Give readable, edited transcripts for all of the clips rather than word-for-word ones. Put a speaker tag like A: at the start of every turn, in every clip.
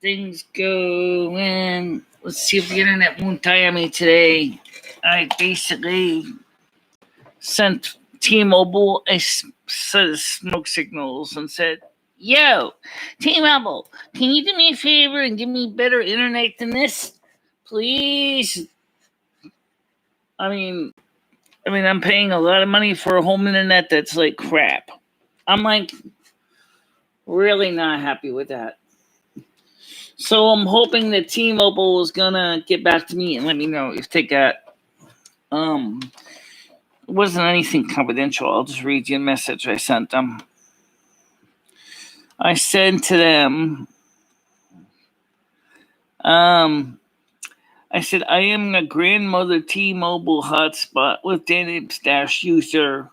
A: things go. And let's see if the internet won't die on me today. I basically sent T-Mobile a set of smoke signals and said, "Yo, T-Mobile, can you do me a favor and give me better internet than this, please?" I mean, I'm paying a lot of money for a home internet that's like crap. I'm like really not happy with that. So I'm hoping that T-Mobile is gonna get back to me and let me know if they got it wasn't anything confidential. I'll just read you a message I sent them. I said to them, I said, I am a grandmother T-Mobile hotspot with data stash user.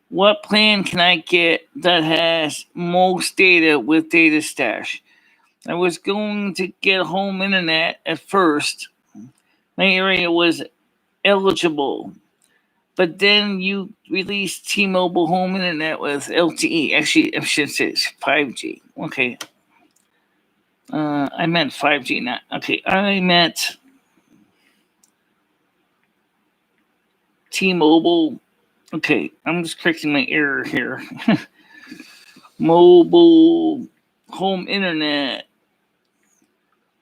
A: What plan can I get that has most data with data stash? I was going to get home internet at first. My area was eligible. But then you released T-Mobile home internet with LTE. Actually, I should say it's 5G. Okay. I meant 5G, not. Okay, I meant T-Mobile. Okay, I'm just correcting my error here. Mobile home internet.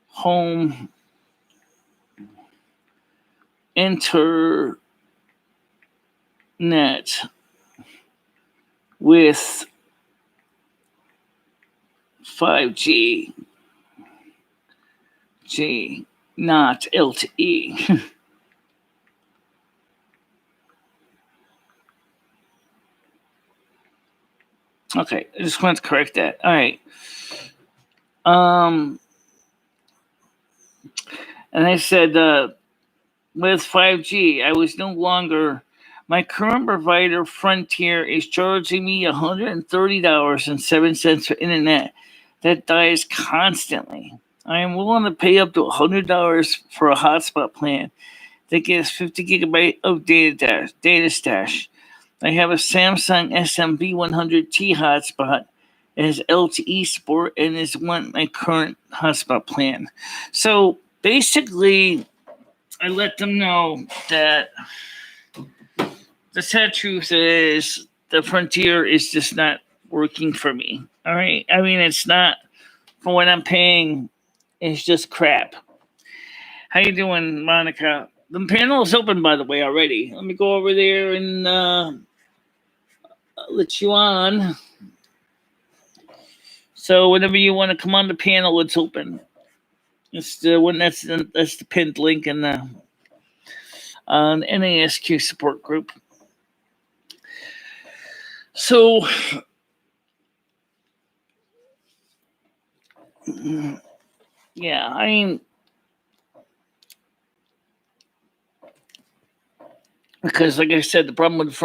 A: Home internet with 5G. Not LTE. Okay, I just want to correct that. All right. And I said, with 5G, I was no longer. My current provider, Frontier, is charging me $130.07 for internet that dies constantly. I am willing to pay up to $100 for a hotspot plan that gets 50 gigabyte of data stash. I have a Samsung SMB100T hotspot. It has LTE support and is my current hotspot plan. So basically, I let them know that the sad truth is the Frontier is just not working for me. All right. I mean, it's not for what I'm paying. It's just crap. How you doing, Monica? The panel is open, by the way, already. Let me go over there and let you on. So whenever you want to come on the panel, it's open. It's the one that's the pinned link in the NASQ support group. So yeah, I mean, because like I said, the problem with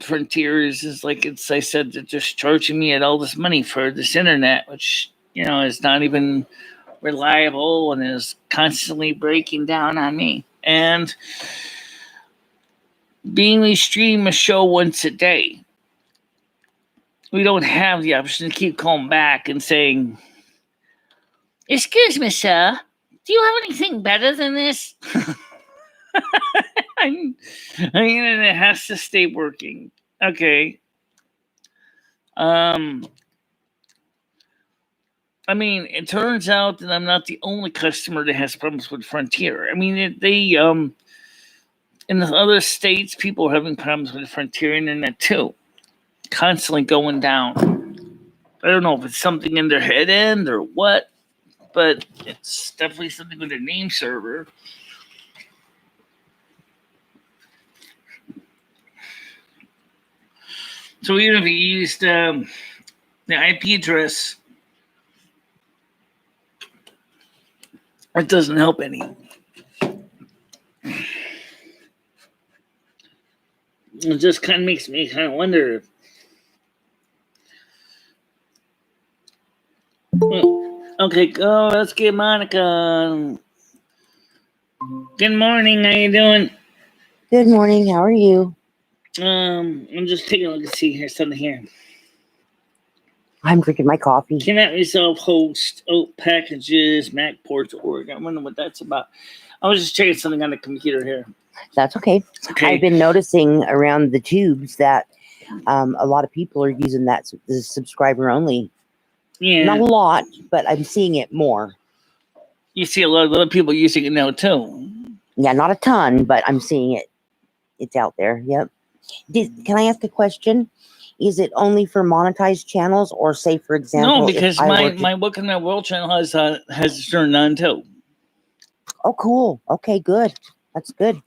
A: Frontier is like I said, they're just charging me all this money for this internet, which is not even reliable and is constantly breaking down on me. And being we stream a show once a day, we don't have the option to keep calling back and saying, "Excuse me, sir, do you have anything better than this?" I mean, it has to stay working. Okay. I mean, it turns out that I'm not the only customer that has problems with Frontier. I mean, they in the other states, people are having problems with Frontier internet too, constantly going down. I don't know if it's something in their head end or what, but it's definitely something with their name server. So even if you used the IP address, it doesn't help any. It just kind of makes me kind of wonder. Okay, go. Let's get Monica. Good morning. How you doing?
B: Good morning. How are you?
A: I'm just taking a look and see here something here.
B: I'm drinking my coffee.
A: Cannot resolve host packages, Mac ports, Oregon. I wonder what that's about. I was just checking something on the computer here.
B: That's okay. I've been noticing around the tubes that a lot of people are using the subscriber only.
A: Yeah.
B: Not a lot, but I'm seeing it more.
A: You see a lot of other people using it now too.
B: Yeah, not a ton, but I'm seeing it. It's out there. Yep. Can I ask a question? Is it only for monetized channels, or say, for example,
A: no? Because my Book in My World channel has turned on too.
B: Oh, cool. Okay, good. That's good.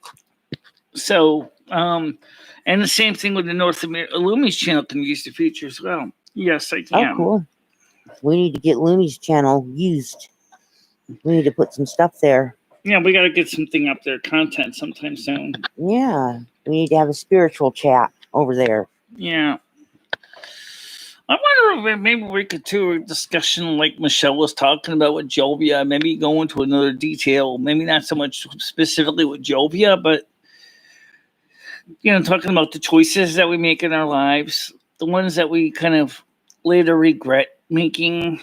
A: So, and the same thing with the North America Lumi's channel can use the feature as well. Yes, I can.
B: Oh, cool. We need to get Lumi's channel used. We need to put some stuff there.
A: Yeah, we got to get something up there, content sometime soon.
B: Yeah, we need to have a spiritual chat over there.
A: Yeah. I wonder if maybe we could do a discussion like Michelle was talking about with Jovia, maybe go into another detail, maybe not so much specifically with Jovia, but, talking about the choices that we make in our lives, the ones that we kind of later regret making.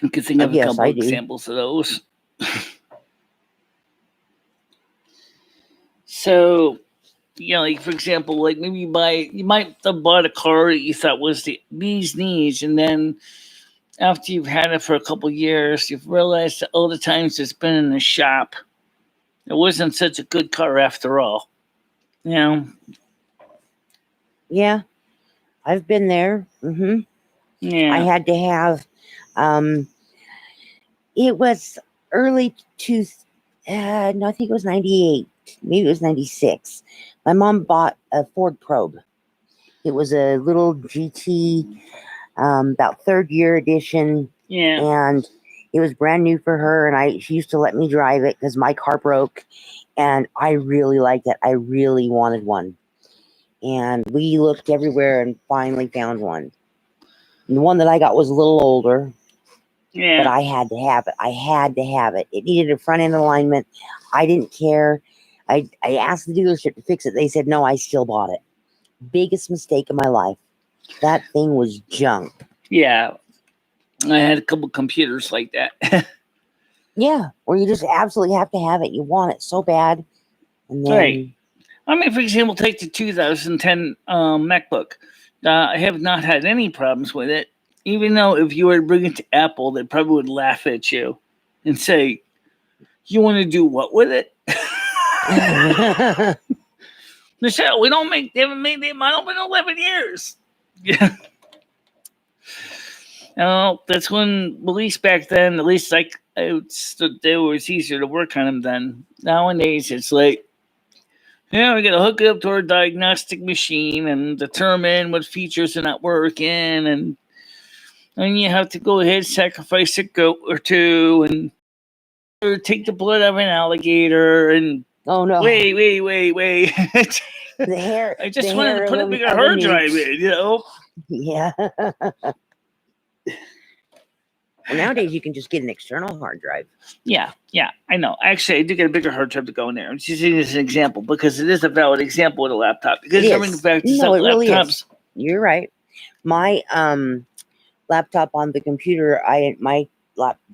A: I could think of a couple of examples of those. So, like for example, like maybe you might have bought a car that you thought was the bee's knees, and then after you've had it for a couple of years, you've realized that all the times it's been in the shop, it wasn't such a good car after all.
B: Yeah, I've been there. Mm-hmm.
A: Yeah,
B: I had to have. It was early no, I think it was 98. Maybe it was 96. My mom bought a Ford Probe. It was a little GT, about third year edition.
A: Yeah.
B: And it was brand new for her. And she used to let me drive it because my car broke. And I really liked it. I really wanted one. And we looked everywhere and finally found one. And the one that I got was a little older.
A: Yeah.
B: But I had to have it. I had to have it. It needed a front end alignment. I didn't care. I asked the dealership to fix it. They said, no, I still bought it. Biggest mistake of my life. That thing was junk.
A: Yeah. I had a couple computers like that.
B: Yeah. Where you just absolutely have to have it. You want it so bad. And then,
A: right. I mean, for example, take the 2010 MacBook. I have not had any problems with it. Even though if you were to bring it to Apple, they probably would laugh at you and say, you want to do what with it? Michelle, they haven't made the model in 11 years. Yeah. Oh, that's when, at least back then, at least it was easier to work on them then. Nowadays, it's like, we got to hook it up to our diagnostic machine and determine what features are not working, and you have to go ahead and sacrifice a goat or two, or take the blood of an alligator, and
B: oh no!
A: Wait.
B: The hair.
A: I just wanted to put a bigger hard drive in,
B: Yeah. Well, nowadays you can just get an external hard drive.
A: Yeah, I know. Actually, I do get a bigger hard drive to go in there. I'm just using this as an example because it is a valid example with a laptop. Because
B: it really is. You're right. My laptop on the computer, my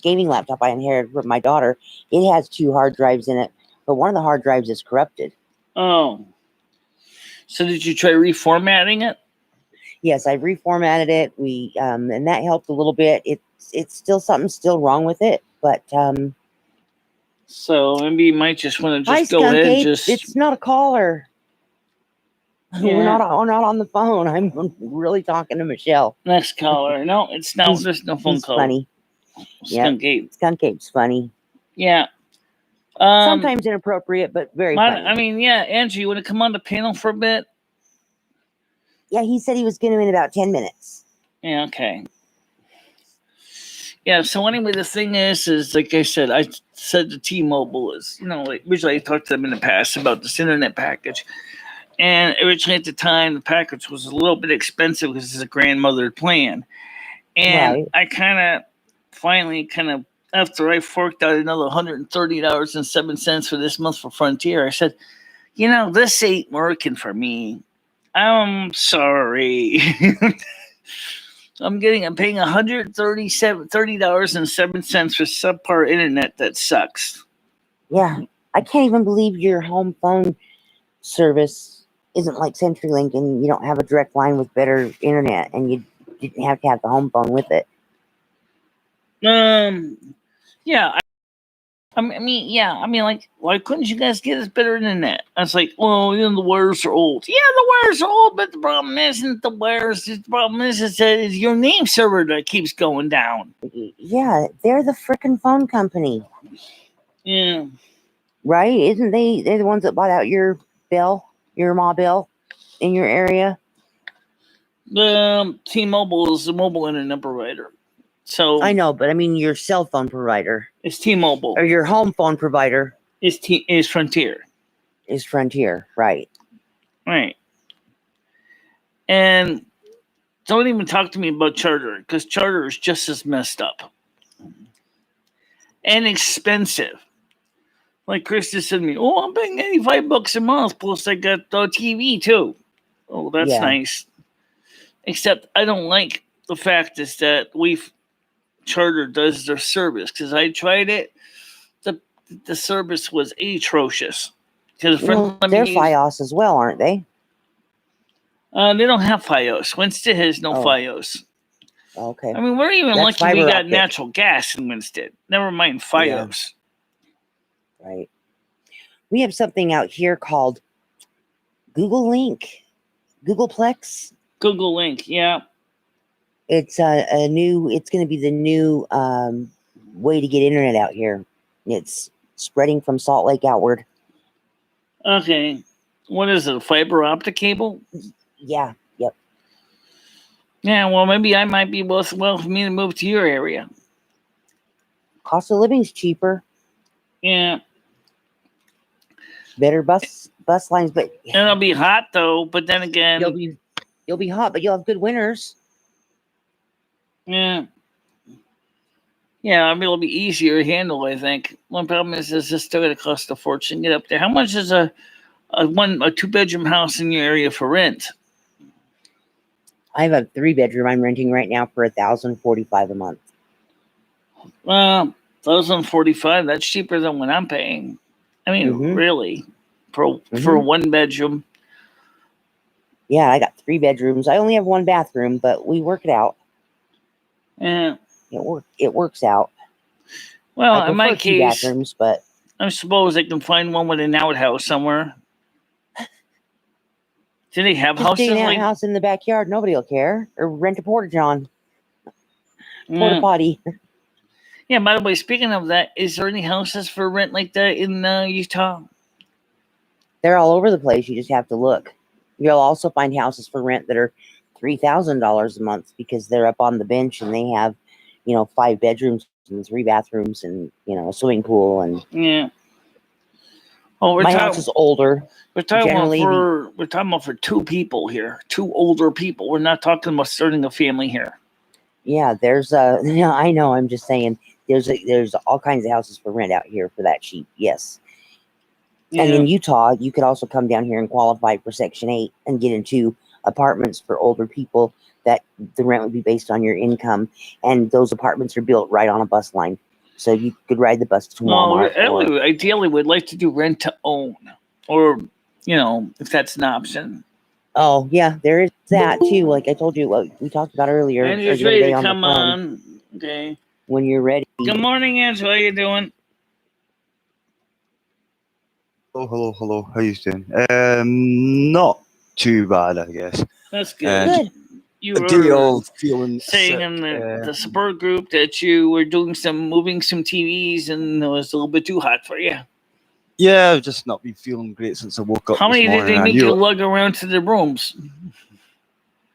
B: gaming laptop I inherited from my daughter, it has 2 hard drives in it, but one of the hard drives is corrupted.
A: Oh. So did you try reformatting it?
B: Yes, I reformatted it. And that helped a little bit. It's still something wrong with it, but
A: so maybe you might just want to just go ahead and just.
B: It's not a caller. Yeah. We're not on the phone. I'm really talking to Michelle.
A: Next caller. No, it's not. There's no phone call.
B: Funny.
A: Skunk Ape.
B: Skunk Ape's funny.
A: Yeah.
B: Sometimes inappropriate, but very funny.
A: I mean, yeah, Andrew, you want to come on the panel for a bit?
B: Yeah, he said he was going to in about 10 minutes.
A: Yeah, okay. Yeah, so anyway, the thing is like I said, I said to T-Mobile is, originally I talked to them in the past about this internet package. And originally at the time, the package was a little bit expensive because it's a grandmothered plan. And I finally after I forked out another $130.07 for this month for Frontier, I said, this ain't working for me. I'm sorry. I'm paying $130.07 for subpar internet that sucks.
B: Yeah, I can't even believe your home phone service isn't like CenturyLink, and you don't have a direct line with better internet, and you didn't have to have the home phone with it.
A: Yeah. I mean, like, why couldn't you guys get us better internet? I was like, well, the wires are old. Yeah, the wires are old, but the problem isn't the wires. The problem is that it's your name server that keeps going down.
B: Yeah, they're the frickin' phone company.
A: Yeah.
B: Right? Isn't they're the ones that bought out your bill, your Ma bill in your area?
A: T-Mobile is the mobile internet provider. So
B: I know, but I mean your cell phone provider.
A: It's T-Mobile.
B: Or your home phone provider
A: is Frontier.
B: Is Frontier, right.
A: Right. And don't even talk to me about Charter, because Charter is just as messed up. And expensive. Like Chris just said to me, I'm paying $85 a month, plus I got the TV too. Oh, that's nice. Except I don't like the fact is that Charter does their service, because I tried it. The service was atrocious.
B: They're Fios as well, aren't they?
A: They don't have Fios. Winston has no Fios.
B: Okay.
A: I mean, we're even lucky we got natural gas in Winston. Never mind Fios.
B: Yeah. Right. We have something out here called Google Link. Googleplex.
A: Google Link, yeah.
B: It's it's going to be the new way to get internet out here. It's spreading from Salt Lake outward.
A: Okay. What is it, a fiber optic cable?
B: Yeah, yep.
A: Yeah, well, maybe I might be worthwhile for me to move to your area.
B: Cost of living's cheaper.
A: Yeah.
B: Better bus lines, but
A: and it'll be hot though. But then again,
B: you'll be hot, but you'll have good winters.
A: Yeah. Yeah, I mean, it'll be easier to handle, I think. One problem is it's still going to cost a fortune to get up there. How much is a 2-bedroom house in your area for rent?
B: I have a 3-bedroom I'm renting right now for $1,045 a month.
A: $1,045. That's cheaper than what I'm paying. I mean, really, for a 1-bedroom.
B: Yeah, I got 3 bedrooms. I only have 1 bathroom, but we work it out.
A: Yeah.
B: It works out.
A: Well, in my case,
B: 2 bathrooms, but
A: I suppose I can find one with an outhouse somewhere. Do they have houses
B: like an outhouse in the backyard? Nobody will care. Or rent a porta john. Porta potty.
A: Yeah. By the way, speaking of that, is there any houses for rent like that in Utah?
B: They're all over the place. You just have to look. You'll also find houses for rent that are $3,000 a month because they're up on the bench and they have, 5 bedrooms and 3 bathrooms and a swimming pool and my house is older.
A: We're talking about for 2 people here, 2 older people. We're not talking about starting a family here.
B: Yeah, there's I know. I'm just saying there's all kinds of houses for rent out here for that cheap. Yes. Yeah. And in Utah, you could also come down here and qualify for Section 8 and get into apartments for older people that the rent would be based on your income. And those apartments are built right on a bus line. So you could ride the bus to Walmart.
A: Ideally, we'd like to do rent to own or, if that's an option.
B: Oh, yeah, there is that too. Like I told you, what we talked about earlier.
A: And you're ready to come on. Okay.
B: When you're ready.
A: Good morning, Angela. How you doing?
C: Hello. How you doing? Not too bad, I guess.
A: That's good.
B: Good.
A: You were saying in the support group that you were moving some TVs and it was a little bit too hot for you.
C: Yeah, I've just not been feeling great since I woke up.
A: How many did they make you lug around to the rooms?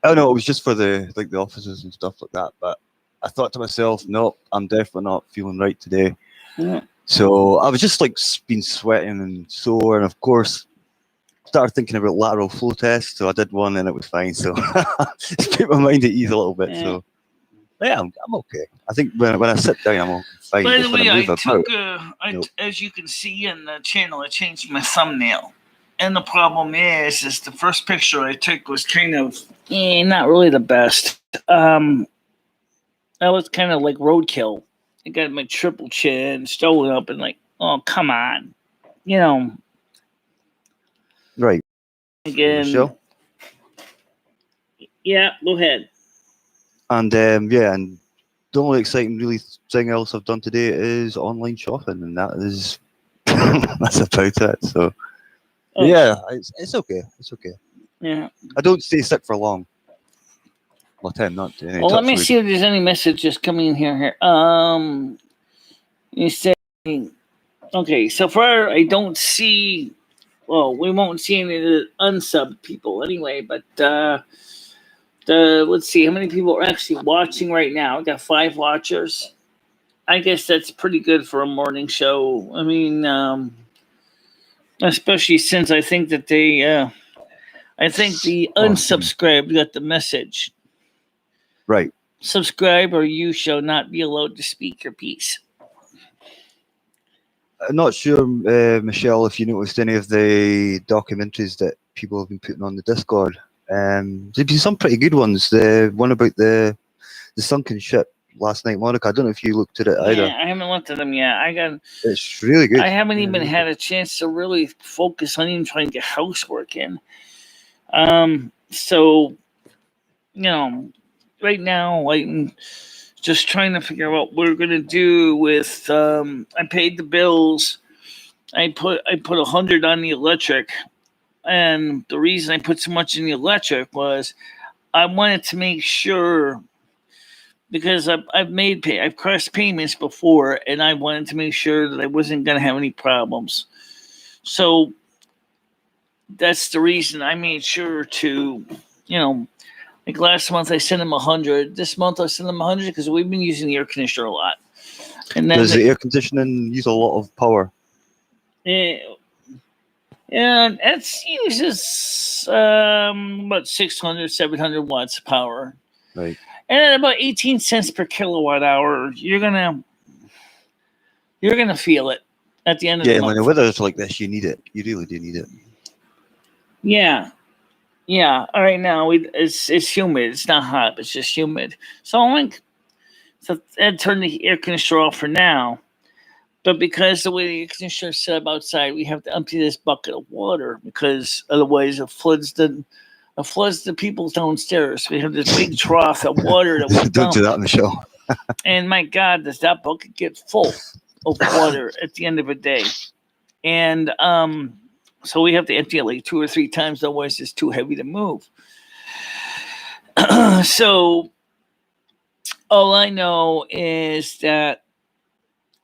C: Oh no, it was just for the offices and stuff like that. But I thought to myself, no, I'm definitely not feeling right today.
A: Yeah.
C: So I was just been sweating and sore, and of course started thinking about lateral flow tests. So I did one and it was fine. So just keep my mind at ease a little bit. Yeah. So yeah, I'm okay. I think when I sit down, I'm fine.
A: By the way, I took as you can see in the channel, I changed my thumbnail, And the problem is the first picture I took was kind of not really the best. That was kind of like roadkill. I got my triple chin stolen up and like, oh, come on. You know.
C: Right.
A: Again.
C: Michelle?
A: Yeah, go ahead.
C: And and the only exciting really thing else I've done today is online shopping, and that is that's about it. So yeah, it's okay. It's okay.
A: Yeah.
C: I don't stay sick for long. Well, I'm not doing any.
A: Well, let me see if there's any messages coming in here. You say, okay, so far I don't see. Well, we won't see any of the unsub people anyway, but let's see how many people are actually watching right now. We got 5 watchers. I guess that's pretty good for a morning show. I mean, especially since I think that I think the unsubscribed got the message.
C: Right.
A: Subscribe or you shall not be allowed to speak your piece.
C: I'm not sure, Michelle, if you noticed any of the documentaries that people have been putting on the Discord. There's been some pretty good ones. The one about the sunken ship last night, Monica. I don't know if you looked at it either.
A: Yeah, I haven't looked at them yet.
C: It's really good.
A: I haven't even had a chance to really focus on even trying to get housework in. So, right now I'm just trying to figure out what we're gonna do with. I paid the bills. I put $100 on the electric, and the reason I put so much in the electric was I wanted to make sure. Because I've crossed payments before, and I wanted to make sure that I wasn't going to have any problems. So that's the reason I made sure to, like last month I sent them 100. This month I sent them 100 because we've been using the air conditioner a lot. And then
C: does the air conditioning use a lot of power?
A: Yeah, it uses about 600, 700 watts of power.
C: Right.
A: And at about 18 cents per kilowatt hour, you're gonna feel it at the end of the month. Yeah,
C: when the weather's like this, you need it. You really do need it.
A: Yeah. All right, now it's humid. It's not hot. It's just humid. So I'd turn the air conditioner off for now. But because the way the air conditioner is set up outside, we have to empty this bucket of water because otherwise it floods the people downstairs. We have this big trough of water that we
C: don't do that, Michelle.
A: And my God, does that bucket get full of water at the end of the day? And so we have to empty it like 2 or 3 times, otherwise it's too heavy to move. So all I know is that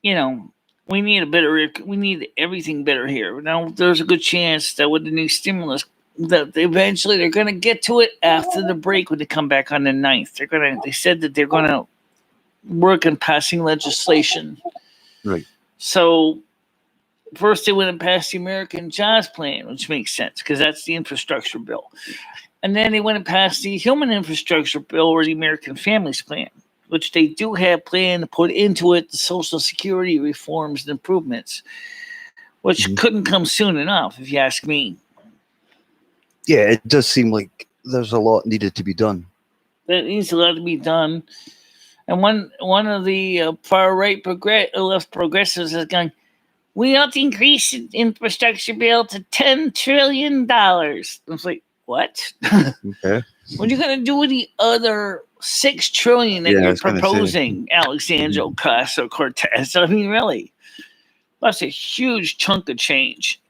A: we need everything better here. Now there's a good chance that with the new stimulus, that eventually they're going to get to it after the break when they come back on the 9th. They said that they're going to work on passing legislation.
C: Right.
A: So first they went and passed the American Jobs Plan, which makes sense because that's the infrastructure bill. And then they went and passed the Human Infrastructure Bill or the American Families Plan, which they do have planned to put into it the Social Security reforms and improvements, which couldn't come soon enough, if you ask me.
C: Yeah, it does seem like there's a lot needed to be done.
A: There needs a lot to be done. And one of the far-right left progressives is going, we have to increase the infrastructure bill to $10 trillion. I was like, what?
C: Okay.
A: What are you going to do with the other $6 trillion that you're proposing, Alexandria Ocasio-Cortez? I mean, really? That's a huge chunk of change.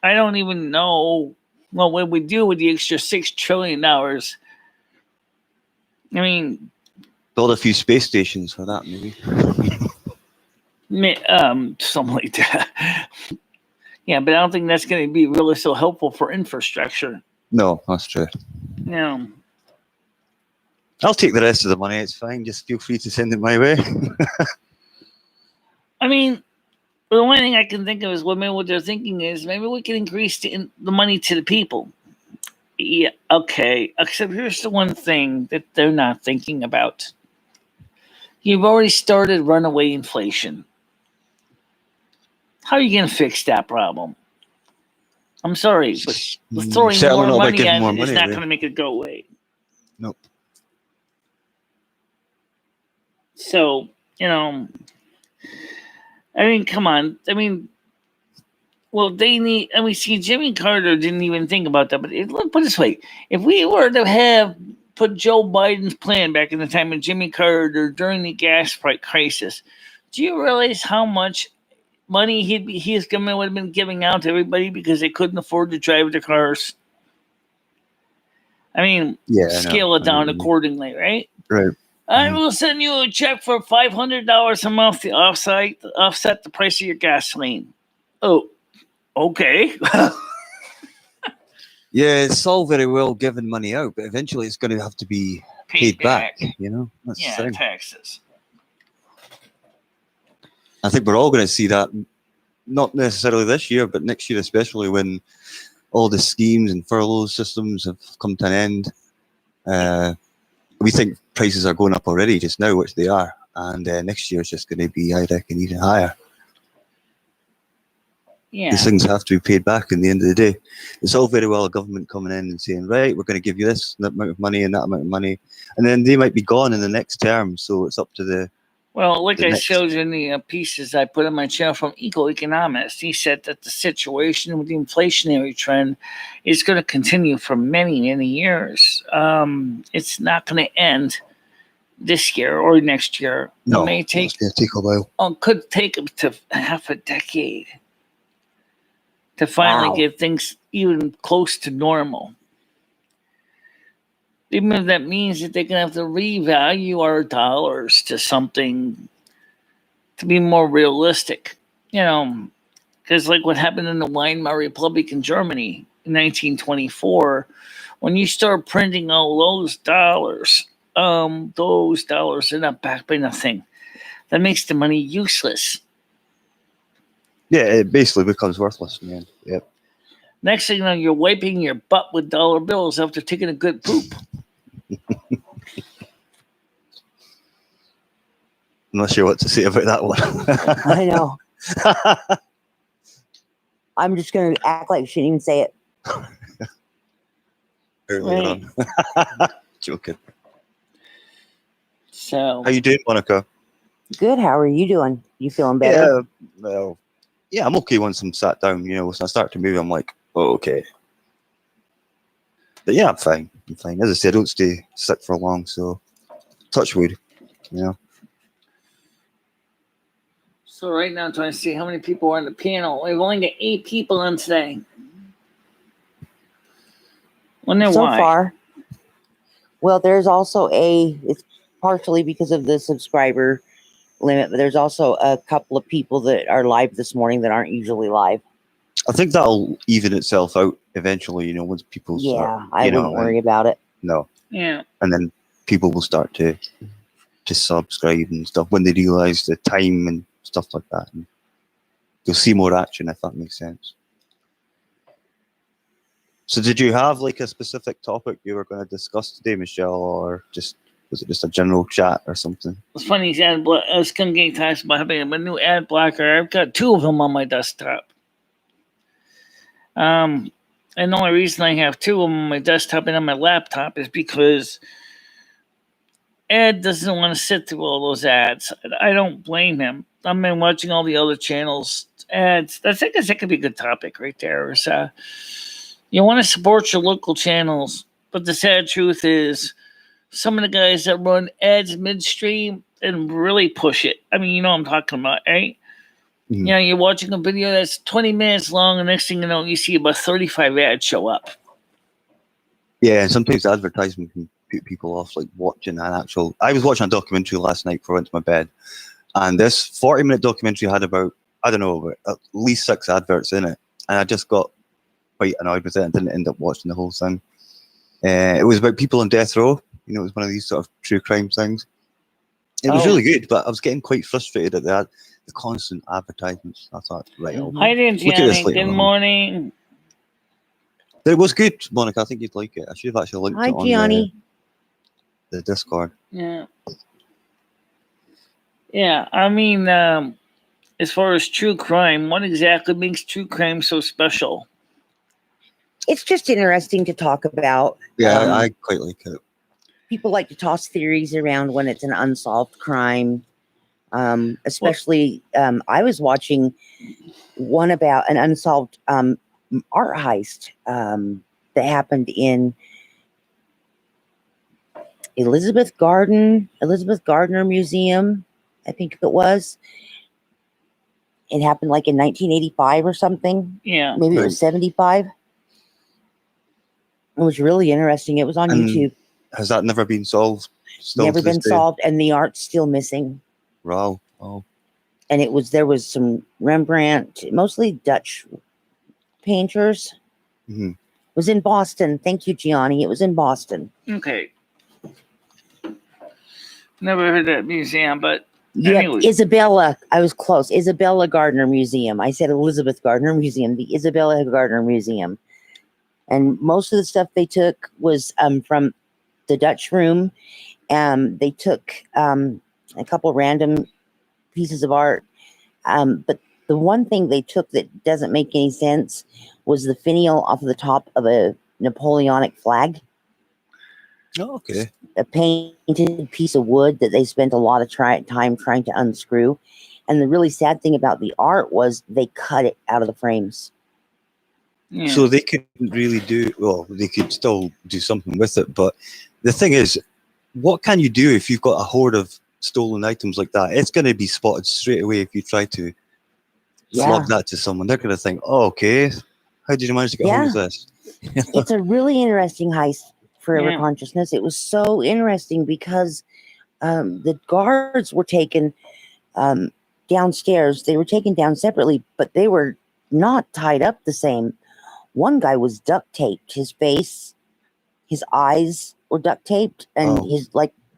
A: I don't even know what we do with the extra $6 trillion. I mean,
C: build a few space stations for that, maybe.
A: Something like that. Yeah, but I don't think that's going to be really so helpful for infrastructure.
C: No, that's true.
A: No.
C: I'll take the rest of the money. It's fine. Just feel free to send it my way.
A: I mean, the only thing I can think of is what they're thinking is maybe we can increase the money to the people. Yeah, okay. Except here's the one thing that they're not thinking about. You've already started runaway inflation. How are you going to fix that problem? I'm sorry, but throwing
C: Certainly
A: more
C: not by
A: money
C: giving
A: at
C: more
A: it is
C: money
A: not
C: away.
A: going to make it go away.
C: Nope.
A: So, you know, I mean, come on. I mean, well, they need. I mean, see, Jimmy Carter didn't even think about that. But let's put it this way: if we were to have put Joe Biden's plan back in the time of Jimmy Carter during the gas price crisis, do you realize how much money his government would have been giving out to everybody because they couldn't afford to drive their cars? I mean, scale it down accordingly, right?
C: Right.
A: I will send you a check for $500 a month to offset the price of your gasoline. Oh, okay.
C: Yeah, it's all very well giving money out, but eventually it's going to have to be paid back. You know, that's the thing.
A: Taxes.
C: I think we're all going to see that, not necessarily this year, but next year especially, when all the schemes and furlough systems have come to an end. We think prices are going up already just now, which they are, and next year is just going to be, I reckon, even higher.
A: Yeah.
C: These things have to be paid back in the end of the day. It's all very well a government coming in and saying, right, we're going to give you this that amount of money and that amount of money, and then they might be gone in the next term, so it's up to the...
A: Well, like I showed you in the pieces I put on my channel from Ecoeconomist, he said that the situation with the inflationary trend is going to continue for many, many years. It's not going to end this year or next year.
C: No,
A: it may take
C: a while.
A: Could take up to half a decade to finally get things even close to normal. Even if that means that they're going to have to revalue our dollars to something to be more realistic. You know, because like what happened in the Weimar Republic in Germany in 1924, when you start printing all those dollars are not backed by nothing. That makes the money useless.
C: Yeah, it basically becomes worthless in the end. Yep.
A: Next thing you know, you're wiping your butt with dollar bills after taking a good poop.
C: I'm not sure what to say about that one.
B: I know. I'm just going to act like she didn't even say it.
C: Earlier on. Joking.
A: So,
C: how you doing, Monica?
B: Good. How are you doing? You feeling better?
C: Yeah, well, yeah, I'm okay once I'm sat down. You know, once I start to move, I'm like, oh, okay. But yeah, I'm fine. I'm fine. As I said, I don't stay sick for long, so touch wood. You know.
A: So right now, I'm trying to see how many people are on the panel. We've only got 8 people on today. Wonder
B: so
A: why.
B: far. Well, there's also it's partially because of the subscriber limit, but there's also a couple of people that are live this morning that aren't usually live.
C: I think that'll even itself out eventually, you know, once people start.
B: I wouldn't worry about it.
C: No.
A: Yeah.
C: And then people will start to subscribe and stuff when they realize the time and stuff like that. And you'll see more action, if that makes sense. So did you have like a specific topic you were going to discuss today, Michelle, or was it just a general chat or something?
A: It's funny, I was going to get talks about having a new ad blocker. I've got 2 of them on my desktop. And the only reason I have 2 of them on my desktop and on my laptop is because Ed doesn't want to sit through all those ads. I don't blame him. I've been watching all the other channels' ads. I think that could be a good topic right there. You want to support your local channels, but the sad truth is some of the guys that run ads midstream and really push it. I mean, you know what I'm talking about, right? Mm-hmm. You know, you're watching a video that's 20 minutes long, and next thing you know, you see about 35 ads show up.
C: Yeah, and sometimes advertisement can put people off, like watching an actual... I was watching a documentary last night before I went to my bed, and this 40-minute documentary had about, I don't know, at least 6 adverts in it, and I just got quite annoyed with it and didn't end up watching the whole thing. It was about people on death row. You know, it was one of these sort of true crime things. It was really good, but I was getting quite frustrated at the constant advertisements. I thought, right,
A: hi there, Gianni. Good morning.
C: It was good, Monica. I think you'd like it. I should have actually linked it on
B: Gianni.
C: The Discord.
A: Yeah. Yeah, I mean, as far as true crime, what exactly makes true crime so special?
B: it's just interesting to talk about.
C: Yeah, I quite like it.
B: People like to toss theories around when it's an unsolved crime. Especially, I was watching one about an unsolved art heist that happened in Elizabeth Gardner Museum, I think it was. It happened like in 1985 or something.
A: Yeah.
B: Maybe it was 75. It was really interesting. It was on YouTube.
C: Has that never been solved?
B: Never been solved, and the art's still missing.
C: Wow. Oh.
B: And there was some Rembrandt, mostly Dutch painters.
C: Mm-hmm.
B: It was in Boston. Thank you, Gianni. It was in Boston.
A: Okay. Never heard of that museum, but
B: yeah,
A: anyway.
B: Isabella. I was close. Isabella Gardner Museum. I said Elizabeth Gardner Museum. The Isabella Gardner Museum. And most of the stuff they took was from the Dutch room. They took a couple random pieces of art. But the one thing they took that doesn't make any sense was the finial off of the top of a Napoleonic flag.
C: Oh, okay.
B: A painted piece of wood that they spent a lot of time trying to unscrew. And the really sad thing about the art was they cut it out of the frames.
A: Yeah.
C: So they couldn't really they could still do something with it. But the thing is, what can you do if you've got a horde of stolen items like that? It's going to be spotted straight away if you try to flog that to someone. They're going to think, oh, okay, how did you manage to get hold of this?
B: It's a really interesting heist. Forever Consciousness. It was so interesting because the guards were taken downstairs. They were taken down separately, but they were not tied up the same. One guy was duct taped. His face, his eyes were duct taped, and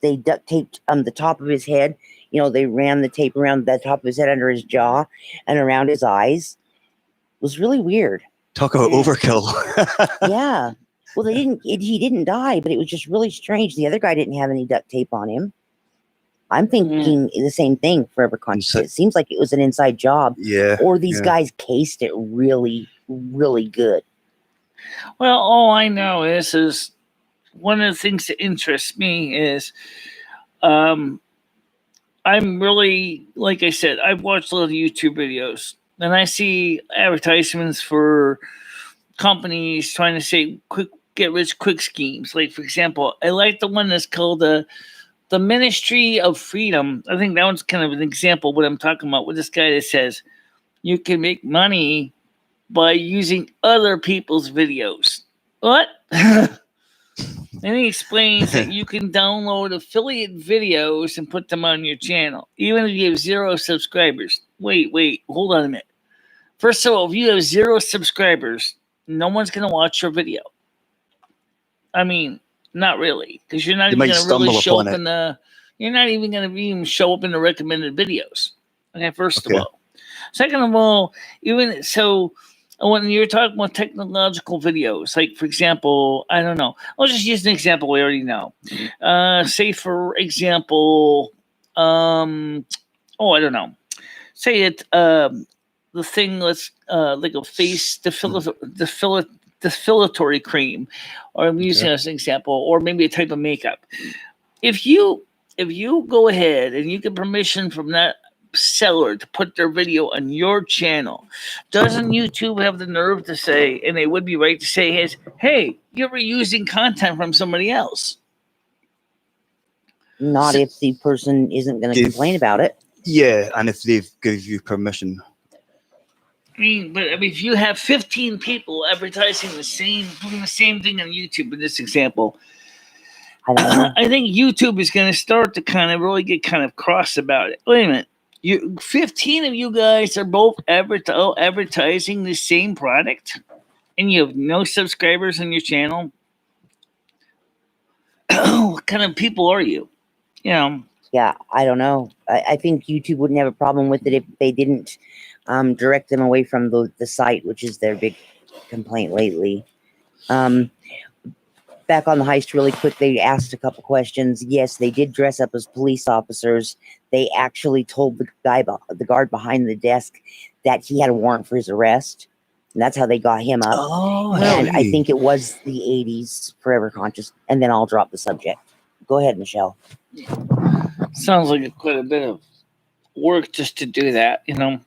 B: they duct taped the top of his head. You know, they ran the tape around the top of his head, under his jaw, and around his eyes. It was really weird.
C: Talk about overkill.
B: Yeah. Well, he didn't die, but it was just really strange. The other guy didn't have any duct tape on him. I'm thinking the same thing, Forever Conscious. It seems like it was an inside job.
C: Yeah.
B: Or these guys cased it really, really good.
A: Well, all I know is one of the things that interests me is I'm really, like I said, I've watched a lot of YouTube videos, and I see advertisements for companies trying to say get rich quick schemes. Like, for example, I like the one that's called the Ministry of Freedom. I think that one's kind of an example of what I'm talking about, with this guy that says you can make money by using other people's videos. What? And he explains that you can download affiliate videos and put them on your channel, even if you have 0 subscribers. Wait, hold on a minute. First of all, if you have 0 subscribers, no one's going to watch your video. I mean, not really, because you're not even going to really show up in the. You're not even going to even show up in the recommended videos. Okay, first of all. Second of all, even so, when you're talking about technological videos, like, for example, I don't know. I'll just use an example we already know. Say, for example, I don't know. Say it. The thing that's like a face defilatory cream, or I'm using as an example, or maybe a type of makeup. If you go ahead and you get permission from that seller to put their video on your channel, doesn't YouTube have the nerve to say, and they would be right to say, hey, you're reusing content from somebody else?
B: Not if the person isn't going to complain about it.
C: Yeah, and if they've given you permission.
A: I mean, if you have 15 people advertising doing the same thing on YouTube in this example, I think YouTube is going to start to kind of really get kind of cross about it. Wait a minute. 15 of you guys are both advertising the same product, and you have no subscribers on your channel? What kind of people are you? You know?
B: Yeah, I don't know. I think YouTube wouldn't have a problem with it if they didn't direct them away from the site, which is their big complaint lately. Back on the heist really quick, they asked a couple questions. Yes, they did dress up as police officers. They actually told the guard behind the desk that he had a warrant for his arrest. And that's how they got him up.
C: Oh,
B: And I
C: hey.
B: think it was the 80s, Forever Conscious. And then I'll drop the subject. Go ahead, Michelle.
A: Sounds like quite a bit of work just to do that, you know.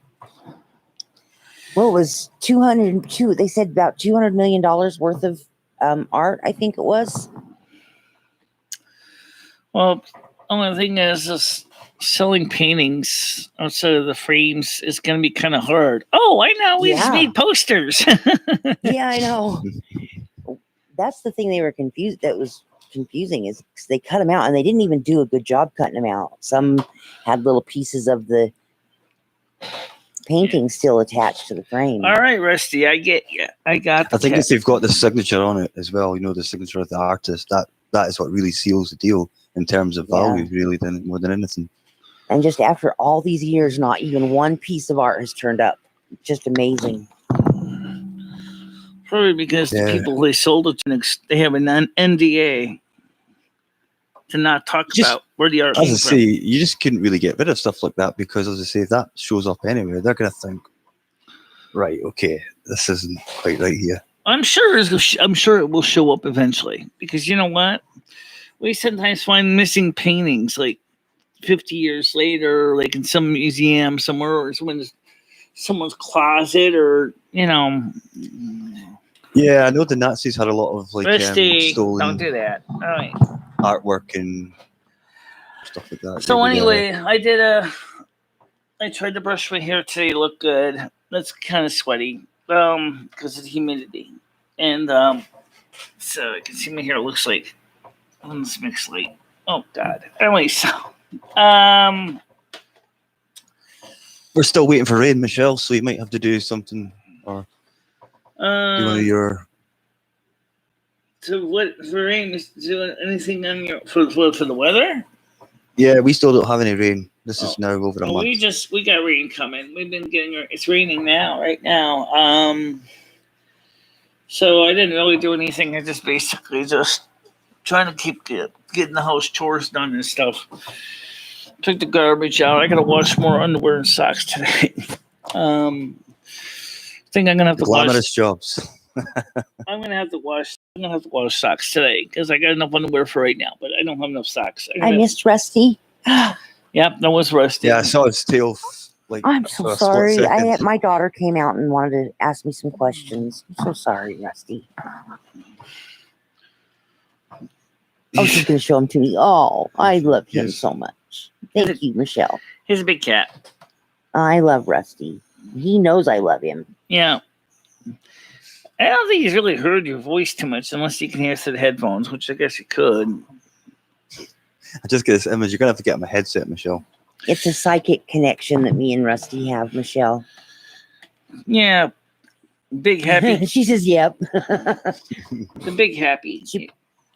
B: Well, it was 202. They said about $200 million worth of art, I think it was.
A: Well, only thing is selling paintings outside of the frames is going to be kind of hard. Oh, I know. We just made posters.
B: Yeah, I know. That's the thing they were confused. That was confusing is because they cut them out and they didn't even do a good job cutting them out. Some had little pieces of the painting still attached to the frame.
A: All right, Rusty, I get you. I think
C: if they've got the signature on it as well, you know, the signature of the artist, that is what really seals the deal in terms of value, really, more than anything.
B: And just after all these years, not even one piece of art has turned up. Just amazing.
A: Probably because the people they sold it to, they have an NDA to not talk about where the art came from.
C: As I say, you just couldn't really get rid of stuff like that because, as I say, if that shows up anywhere, they're going to think, right, okay, this isn't quite right here.
A: I'm sure it will show up eventually because you know what? We sometimes find missing paintings like 50 years later, like in some museum somewhere, or someone's closet, or you know.
C: Yeah, I know the Nazis had a lot of like stolen.
A: Don't do that. All right.
C: Artwork and stuff like that.
A: So anyway, I tried to brush my hair today. Look good. That's kind of sweaty because of the humidity, and so you can see my hair looks like on this mixed light. Oh God. Anyway, so
C: we're still waiting for rain, Michelle. So you might have to do something or do one of your.
A: So what for rain? Is doing anything on your for the weather?
C: Yeah, we still don't have any rain. This is now over a month.
A: We got rain coming. We've been getting it's raining right now. So I didn't really do anything. I just basically trying to keep getting the house chores done and stuff. Took the garbage out. I gotta wash more underwear and socks today. I think I'm gonna have to
C: glamorous jobs.
A: I'm gonna have to wash socks today because I got enough underwear for right now, but I don't have enough socks.
B: I missed Rusty.
A: Yep, that was Rusty.
C: Yeah, I saw his tail.
B: I'm so sorry. My daughter came out and wanted to ask me some questions. I'm so sorry, Rusty. Oh, she's gonna show him to me. Oh, I love him so much. Thank you, Michelle.
A: He's a big cat.
B: I love Rusty. He knows I love him.
A: Yeah. I don't think he's really heard your voice too much unless you can hear through the headphones, which I guess you could.
C: I just get this image. You're going to have to get him a headset, Michelle.
B: It's a psychic connection that me and Rusty have, Michelle.
A: Yeah. Big happy.
B: She says, yep.
A: The big happy.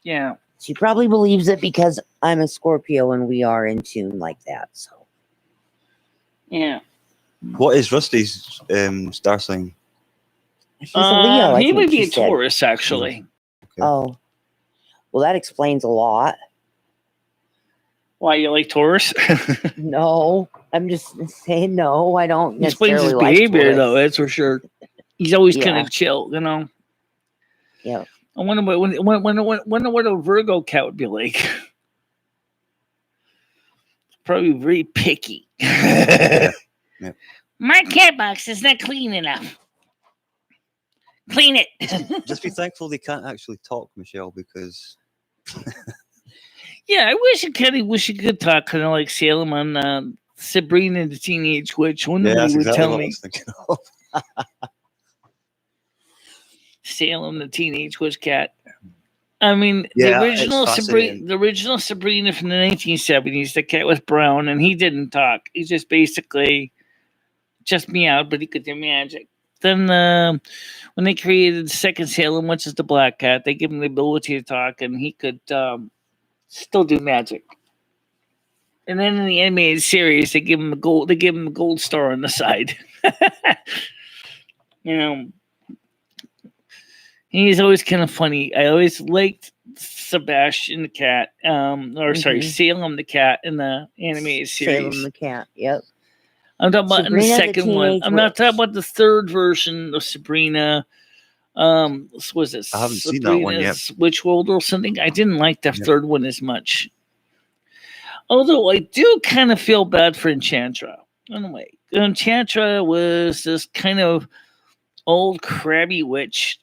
A: Yeah.
B: She probably believes it because I'm a Scorpio and we are in tune like that. So.
A: Yeah.
C: What is Rusty's star sign?
B: He's a Leo.
A: He would be a Taurus, actually.
B: Okay. Oh. Well, that explains a lot.
A: Why, you like Taurus?
B: No. I'm just saying no. I don't
A: necessarily his
B: like
A: behavior,
B: Taurus.
A: Though, that's for sure. He's always kind of chill, you know?
B: Yeah.
A: I wonder what a Virgo cat would be like. Probably very picky.
C: Yeah.
A: My cat box is not clean enough. Clean it.
C: Just be thankful they can't actually talk, Michelle, because.
A: Yeah, I wish you could talk, kind of like Salem on Sabrina the Teenage Witch. When
C: that's
A: would
C: exactly
A: tell
C: what
A: me.
C: I was thinking of.
A: Salem the Teenage Witch cat. I mean,
C: yeah,
A: the original Sabrina from the 1970s, the cat was brown, and he didn't talk. He just basically just meowed, but he could do magic. Then when they created the second Salem, which is the black cat, they gave him the ability to talk, and he could still do magic. And then in the animated series, they give him a gold star on the side. You know, he's always kind of funny. I always liked Sebastian the cat, Salem the cat in the animated series.
B: Salem the cat, yep.
A: I'm talking about in the
B: Sabrina the
A: second one.
B: Teenage
A: I'm not talking
B: Witch.
A: about the third version of Sabrina. Was it
C: I haven't seen that one yet.
A: Sabrina's Witch World or something? I didn't like the
C: Yep.
A: third one as much. Although I do kind of feel bad for Enchantra. Anyway, Enchantra was this kind of old crabby witch.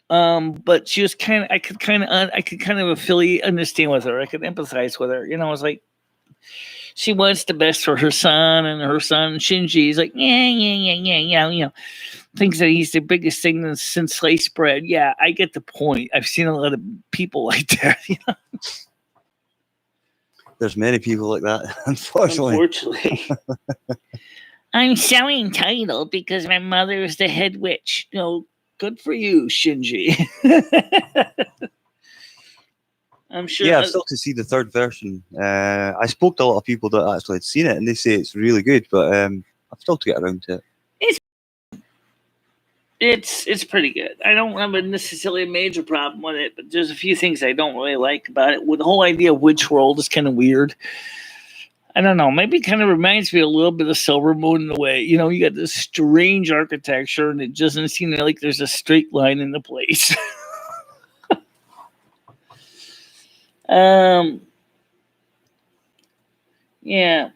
A: But she was I could kind of affiliate, understand with her. I could empathize with her. You know, I was like, she wants the best for her son, and her son Shinji is like, yeah, you know, thinks that he's the biggest thing since sliced bread. Yeah, I get the point. I've seen a lot of people like that. You know?
C: There's many people like that, unfortunately.
A: I'm so entitled because my mother is the head witch. You know, good for you, Shinji. I'm sure.
C: Yeah, I've still to see the third version. I spoke to a lot of people that actually had seen it, and they say it's really good. But I've still to get around to it.
A: It's pretty good. I don't have necessarily a major problem with it, but there's a few things I don't really like about it. With the whole idea of Witch World is kind of weird. I don't know. Maybe it kind of reminds me a little bit of Silvermoon in a way. You know, you got this strange architecture, and it doesn't seem like there's a straight line in the place. Yeah,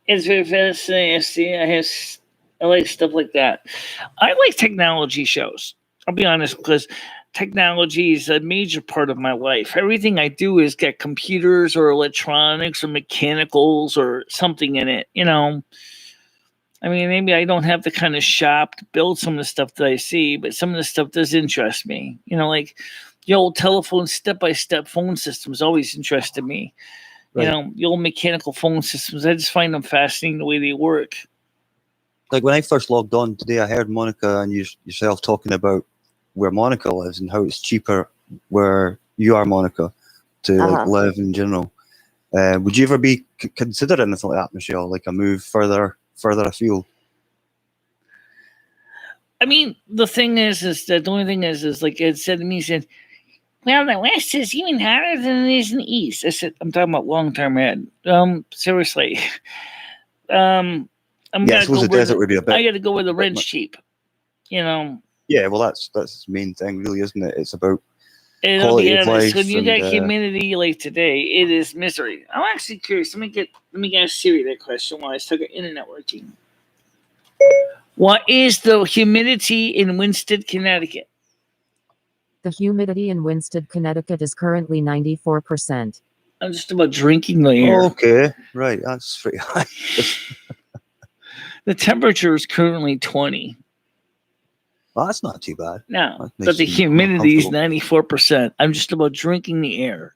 A: it's very fascinating. I like stuff like that. I like technology shows. I'll be honest, because technology is a major part of my life. Everything I do is get computers or electronics or mechanicals or something in it. You know, I mean, maybe I don't have the kind of shop to build some of the stuff that I see, but some of the stuff does interest me. You know, like the old telephone step-by-step phone systems always interested me. Right. You know, the old mechanical phone systems, I just find them fascinating the way they work.
C: Like when I first logged on today, I heard Monica and yourself talking about where Monica lives and how it's cheaper where you are, Monica, to like live in general. Would you ever be consider anything like that, Michelle? Like a move further afield?
A: I mean, the thing is that the only thing is like it said to me, he said, well, the West is even hotter than it is in the East. I said, I'm talking about long-term ed. Seriously. I got to go where the rent's cheap. You know. Yeah,
C: well, that's the main thing, really, isn't it? It's about quality of life.
A: When you get humidity like today, it is misery. I'm actually curious. Let me ask Siri that question while I still got internet working. What is the humidity in Winston, Connecticut?
D: The humidity in Winston, Connecticut is currently 94%.
A: I'm just about drinking the air.
C: Okay, right. That's pretty high.
A: The temperature is currently 20.
C: Well, that's not too bad.
A: No, but the humidity is 94%. I'm just about drinking the air.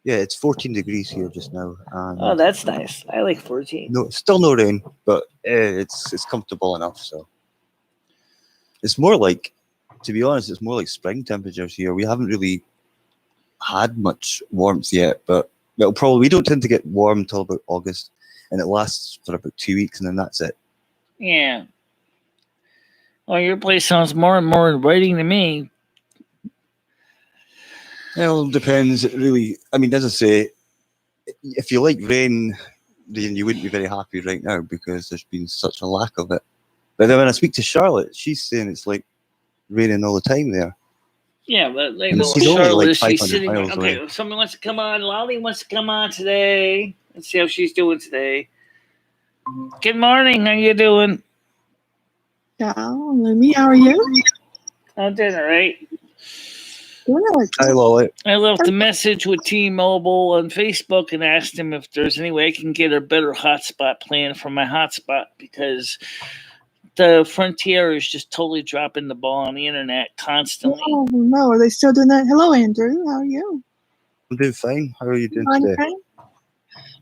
C: Yeah, it's 14 degrees here just now.
A: Oh, that's nice. I like 14.
C: No, still no rain, but it's comfortable enough. So it's more like, to be honest, it's more like spring temperatures here. We haven't really had much warmth yet, but we don't tend to get warm until about August, and it lasts for about 2 weeks, and then that's it.
A: Yeah. Well, your place sounds more and more inviting to me.
C: Well, it depends. It really, I mean, as I say, if you like rain, then you wouldn't be very happy right now because there's been such a lack of it. But then when I speak to Charlotte, she's saying it's like raining all the time there.
A: Yeah, but like,
C: she's only like 500
A: she's sitting.
C: miles
A: Okay,
C: away.
A: If someone wants to come on. Lolly wants to come on today. Let's see how she's doing today. Good morning. How you doing?
E: Ciao, Lumi. How are you?
A: I'm doing all right.
E: Good.
C: Hi, Lolly.
A: I left a message with T-Mobile on Facebook and asked them if there's any way I can get a better hotspot plan for my hotspot because the Frontier is just totally dropping the ball on the internet constantly.
E: Oh, no. Are they still doing that? Hello, Andrew. How are you?
C: I'm doing fine. How are you doing today?
E: Okay.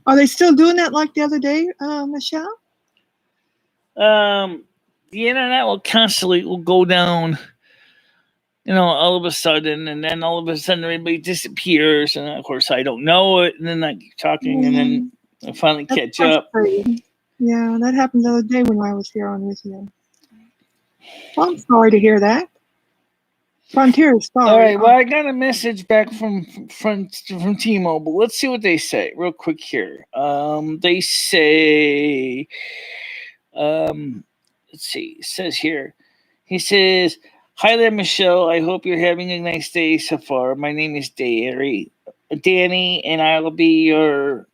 E: Are they still doing that like the other day, Michelle?
A: The internet will constantly go down, you know, all of a sudden, and then all of a sudden everybody disappears, and of course I don't know it, and then I keep talking, and then I finally catch up.
E: Yeah, that happened the other day when I was here on with you. Well, I'm sorry to hear that. Frontier is far.
A: All right. Well, I got a message back from T-Mobile. Let's see what they say real quick here. They say, let's see. It says here. He says, "Hi there, Michelle. I hope you're having a nice day so far. My name is Danny, and I will be your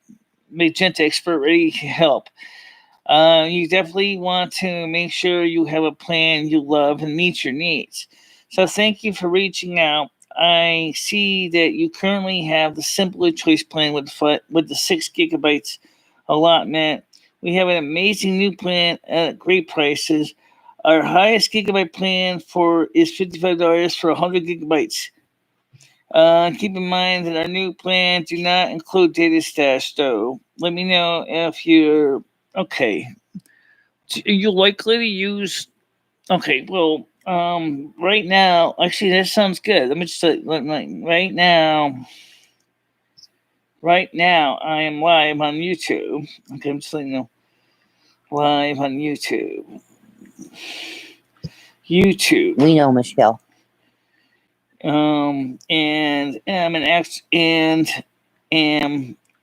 A: Magenta expert ready to help. You definitely want to make sure you have a plan you love and meets your needs. So thank you for reaching out. I see that you currently have the simpler choice plan with the 6 gigabytes allotment. We have an amazing new plan at great prices. Our highest gigabyte plan is $55 for 100 gigabytes. Keep in mind that our new plans do not include data stash, though. Let me know if you're okay. Are you likely to use? Okay, well, right now, actually, that sounds good. Let me just say, right now, I am live on YouTube. Okay, I'm just letting you know, live on YouTube.
B: We know, Michelle.
A: And am an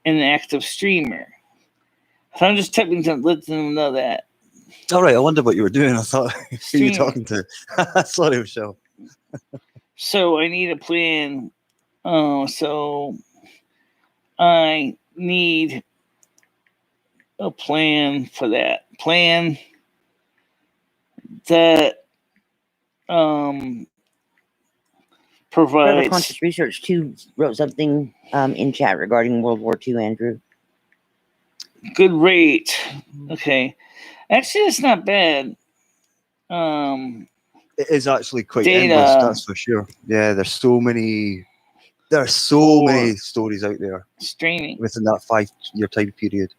A: active streamer. So I'm just typing to let them know that.
C: All right, I wondered what you were doing. I thought, who are you talking to? Sorry, Michelle.
A: So I need a plan. So I need a plan for that. Plan that provides.
B: Conscious Research 2 wrote something in chat regarding World War II, Andrew.
A: Good rate. Okay. Actually, it's not bad.
C: It is actually quite
A: data.
C: endless, that's for sure. Yeah, there's so many. There are so many stories out there
A: streaming
C: within that 5-year time period.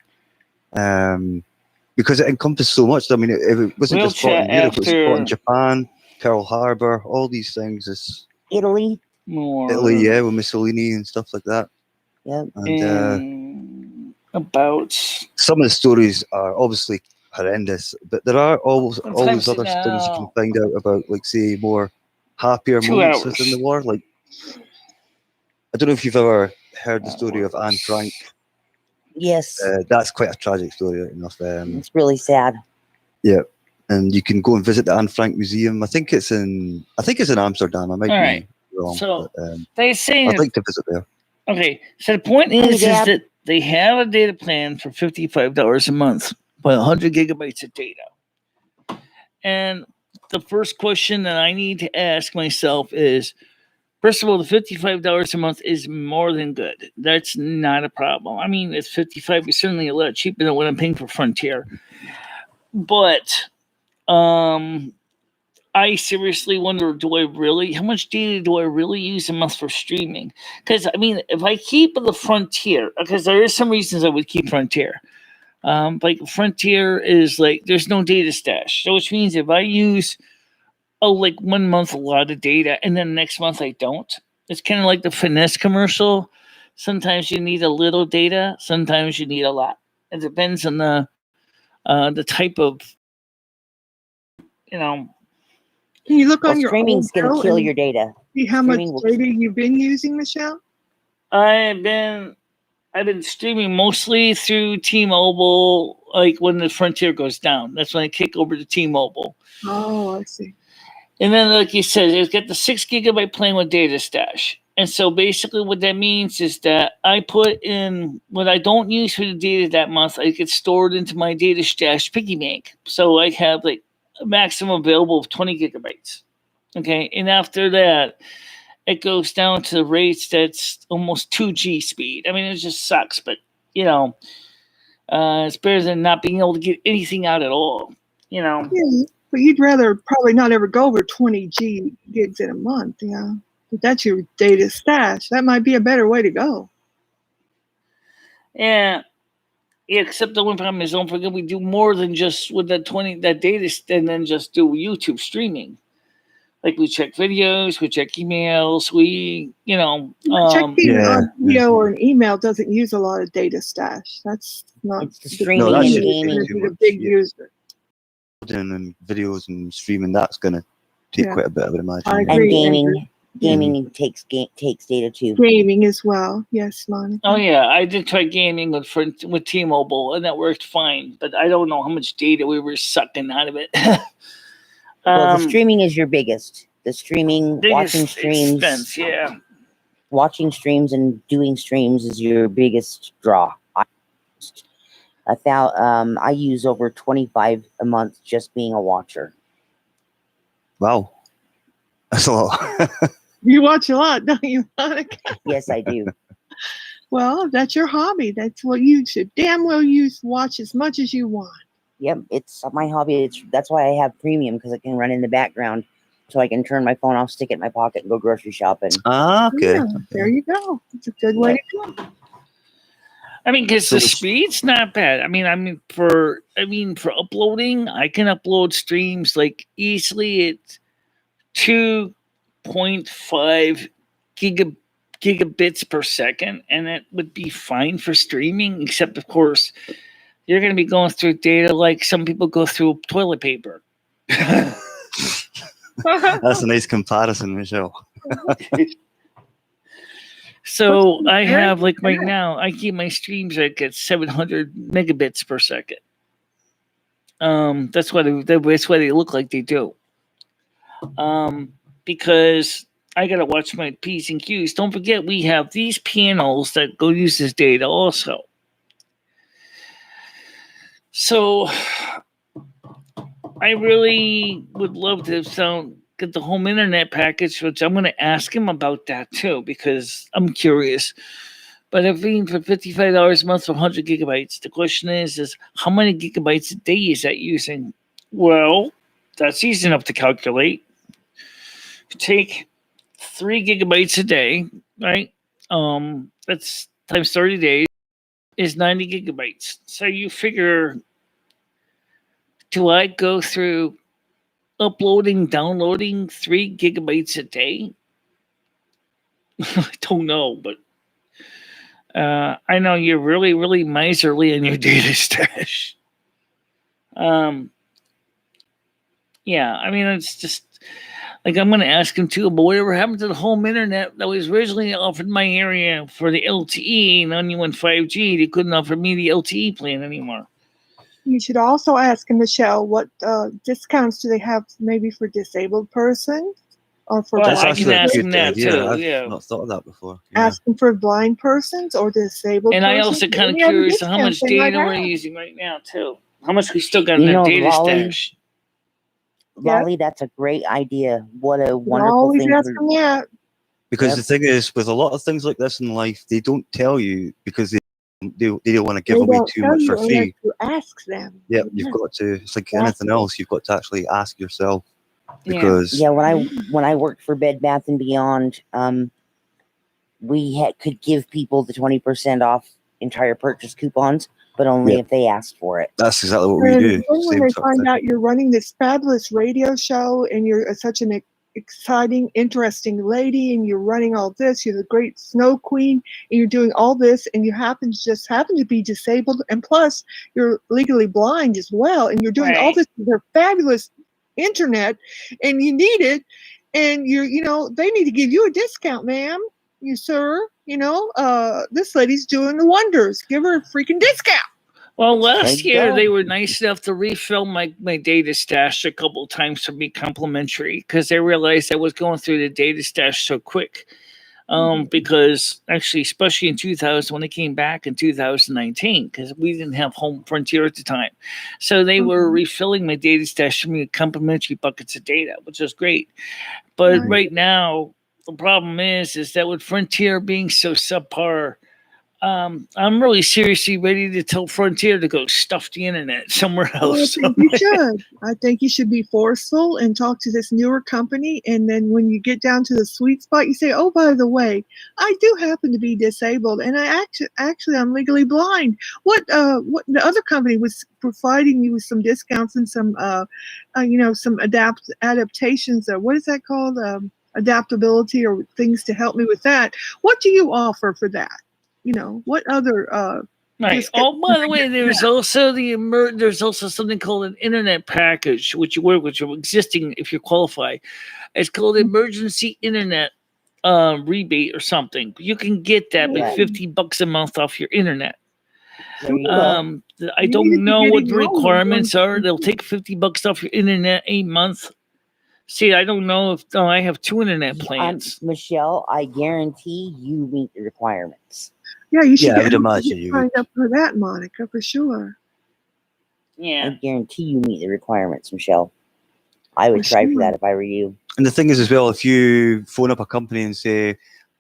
C: Because it encompassed so much. I mean, it wasn't just fought in Europe, it was fought in Japan, Pearl Harbor, all these things.
B: Italy,
C: yeah, with Mussolini and stuff like that.
B: Yeah.
C: And
A: about
C: some of the stories are obviously horrendous, but there are always other things you can find out about, like, say, more happier moments within the war. Like, I don't know if you've ever heard the story of Anne Frank.
B: Yes.
C: That's quite a tragic story enough.
B: It's really sad.
C: Yeah. And you can go and visit the Anne Frank Museum. I think it's in Amsterdam. I might be wrong.
A: So
C: but,
A: they say
C: I'd like to visit there.
A: Okay. So the point is that they have a data plan for $55 a month, but 100 gigabytes of data. And the first question that I need to ask myself is, first of all, the $55 a month is more than good. That's not a problem. I mean, it's $55 is certainly a lot cheaper than what I'm paying for Frontier. But I seriously wonder, how much data do I really use a month for streaming? Because, I mean, if I keep the Frontier, because there is some reasons I would keep Frontier. Like, Frontier is like, there's no data stash. So, which means if I use, 1 month a lot of data and then next month I don't, it's kind of like the Finesse commercial. Sometimes you need a little data, sometimes you need a lot. It depends on the type of,
E: Can you look on your
B: streaming's going to kill your data?
E: See how much data you've been using, Michelle?
A: I've been streaming mostly through T-Mobile. Like when the Frontier goes down, that's when I kick over to T-Mobile.
E: Oh, I see.
A: And then, like you said, it's got the 6 gigabyte plan with data stash. And so basically what that means is that I put in what I don't use for the data that month, I get stored into my data stash piggy bank. So I have like a maximum available of 20 gigabytes. Okay. And after that, it goes down to the rates that's almost 2G speed. I mean, it just sucks, but it's better than not being able to get anything out at all.
E: Yeah, but you'd rather probably not ever go over 20 gigs in a month. Yeah, but that's your data stash. That might be a better way to go.
A: Yeah, except the one problem is, don't forget, we do more than just with that data, and then just do YouTube streaming. Like, we check videos, we check emails,
E: checking a video or an email doesn't use a lot of data stash. That's not
B: streaming and gaming.
E: A big user.
C: And videos and streaming, that's gonna take
E: Yeah.
C: quite a bit, I would imagine.
E: I
C: yeah.
E: agree.
B: And
E: Andrew.
B: gaming takes data too.
E: Gaming as well. Yes, Monica.
A: Oh yeah, I did try gaming with T-Mobile, and that worked fine. But I don't know how much data we were sucking out of it.
B: Well, the streaming is your biggest. The streaming, watching
A: biggest
B: streams,
A: expense, yeah.
B: watching streams and doing streams is your biggest draw. I use over 25 a month just being a watcher.
C: Wow. That's a lot.
E: You watch a lot, don't you, Monica?
B: Yes, I do.
E: Well, that's your hobby. That's what you should damn well use. Watch as much as you want.
B: Yep, it's my hobby. That's why I have premium, because it can run in the background, so I can turn my phone off, stick it in my pocket, and go grocery shopping.
C: Okay.
E: Yeah, there you go. It's a good way to go.
A: I mean, because
C: So
A: the speed's not bad. I mean, for uploading, I can upload streams like easily at 2.5 gigabits per second, and it would be fine for streaming. Except, of course, you're going to be going through data like some people go through toilet paper.
C: That's a nice comparison, Michelle.
A: So I have, like, right now, I keep my streams like at 700 megabits per second. That's why they look like they do. Because I gotta watch my P's and Q's. Don't forget, we have these panels that go use this data also. So I really would love to get the home internet package, which I'm going to ask him about that too, because I'm curious. But if being for $55 a month for 100 gigabytes, the question is how many gigabytes a day is that using? Well, that's easy enough to calculate. Take 3 gigabytes a day, right? That's times 30 days is 90 gigabytes. So you figure, do I go through uploading, downloading 3 gigabytes a day? I don't know, but I know you're really, really miserly in your data stash. Yeah, I mean, it's just like, I'm going to ask him too, but whatever happened to the home internet that was originally offered in my area for the LTE, and then you went 5G, they couldn't offer me the LTE plan anymore.
E: You should also ask him, Michelle, what discounts do they have maybe for disabled persons or for
A: Well,
E: blind
A: I can ask him that
C: idea.
A: too.
C: I've
A: Yeah.
C: not thought of that before. Yeah.
E: Ask him for blind persons or disabled
A: And
E: persons.
A: I also kind of
E: Any other
A: curious how much
E: discounts they might
A: data we're
E: have.
A: using right now too. How much we still got in
B: You
A: that
B: know,
A: data
B: Lolly,
A: stash.
B: Lolly, that's a great idea. What a
E: You
B: wonderful
E: always
B: thing
E: ask
B: for
E: him that.
C: Because
B: Yep.
C: the thing is, with a lot of things like this in life, they don't tell you because they don't want to give
E: They
C: away
E: don't
C: too
E: tell
C: much
E: you
C: for
E: unless
C: free.
E: you ask them.
C: Yep,
E: Yeah.
C: you've got to. It's like
E: Exactly.
C: anything else. You've got to actually ask yourself because
B: Yeah, when I worked for Bed Bath and Beyond, we could give people the 20% off entire purchase coupons, but only if they asked for it.
C: that's exactly what we
E: And
C: do.
E: then when
C: Same
E: they
C: sort of
E: find
C: thing.
E: out you're running this fabulous radio show and you're such an exciting, interesting lady and you're running all this, you're the great snow queen and you're doing all this and you happen to be disabled and plus you're legally blind as well and you're doing all
A: Right.
E: this with their fabulous internet and you need it and they need to give you a discount, ma'am, you sir, this lady's doing the wonders. Give her a freaking discount.
A: Well, last
B: There you
A: year
B: go.
A: they were nice enough to refill my data stash a couple times for me complimentary because they realized I was going through the data stash so quick. Because actually, especially in 2000, when they came back in 2019, because we didn't have Home Frontier at the time. So they were refilling my data stash for me with complimentary buckets of data, which was great. But
E: Nice.
A: right now, the problem is that with Frontier being so subpar, I'm really seriously ready to tell Frontier to go stuff the internet somewhere
E: Well, I
A: else.
E: think you should. I think you should be forceful and talk to this newer company. And then when you get down to the sweet spot, you say, "Oh, by the way, I do happen to be disabled, and I actually I'm legally blind. What the other company was providing you with some discounts and some some adaptations. What is that called? Adaptability or things to help me with that. What do you offer for that? What other
A: Right.
E: Just get-
A: Oh, by the way, there's also there's also something called an internet package, which you work with your existing if you qualify. It's called emergency internet rebate or something. You can get that by
B: Yeah.
A: $50 a month off your internet.
B: There you go.
A: I
E: You need
A: don't
E: to
A: know
E: get
A: what the
E: enrolled in
A: requirements
E: one.
A: are. They'll take $50 off your internet a month. See, I don't know if I have 2 internet plans.
B: Michelle, I guarantee you meet the requirements.
E: Yeah, you should
C: Yeah, I would
E: get
C: imagine you would.
E: signed up for that, Monica, for sure.
A: Yeah.
B: I guarantee you meet the requirements, Michelle. I would
E: For
B: try for
E: sure.
B: that if I were you.
C: And the thing is as well, if you phone up a company and say,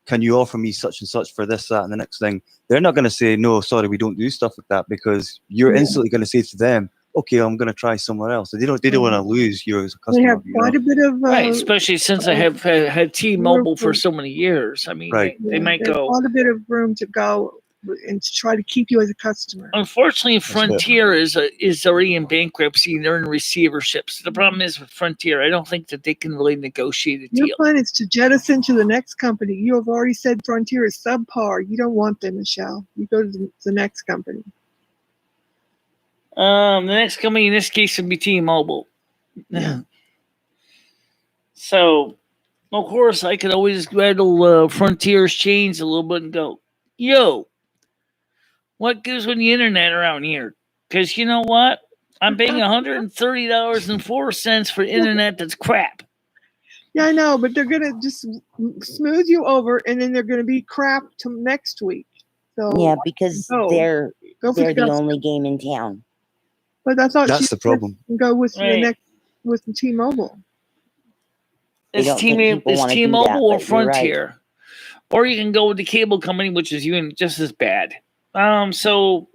C: can you offer me such and such for this, that, and the next thing, they're not going to say, no, sorry, we don't do stuff like that, because you're
E: Yeah.
C: instantly going to say to them, okay, I'm going to try somewhere else. So they don't want to lose you as a
E: They
C: customer.
E: have quite a bit of
A: Right, especially since I have had T-Mobile for so many years. I mean,
C: Right.
A: they might
E: there's
A: go.
E: quite a bit of room to go and to try to keep you as a customer.
A: Unfortunately,
C: it.
A: Frontier is already in bankruptcy. They're in receivership. So the problem is with Frontier, I don't think that they can really negotiate a
E: Your
A: deal.
E: plan is to jettison to the next company. You have already said Frontier is subpar. You don't want them, Michelle. You go to the next company.
A: The next company in this case would be T-Mobile.
E: Yeah.
A: So, of course, I could always rattle Frontier's chains a little bit and go, yo, what gives on the internet around here? Because you know what? I'm paying $130.04 for internet that's crap.
E: Yeah, I know, but they're gonna just smooth you over, and then they're gonna be crap to next week. So
B: Yeah, because
E: go
B: they're
E: for
B: the
E: gusto.
B: only game in town.
E: But I thought
C: That's
E: you
C: the problem.
E: can go with the
A: Right.
E: next with the T-Mobile.
B: They don't think people wanna do that,
A: T-Mobile or
B: but you're right.
A: Frontier. Or you can go with the cable company, which is even just as bad. So,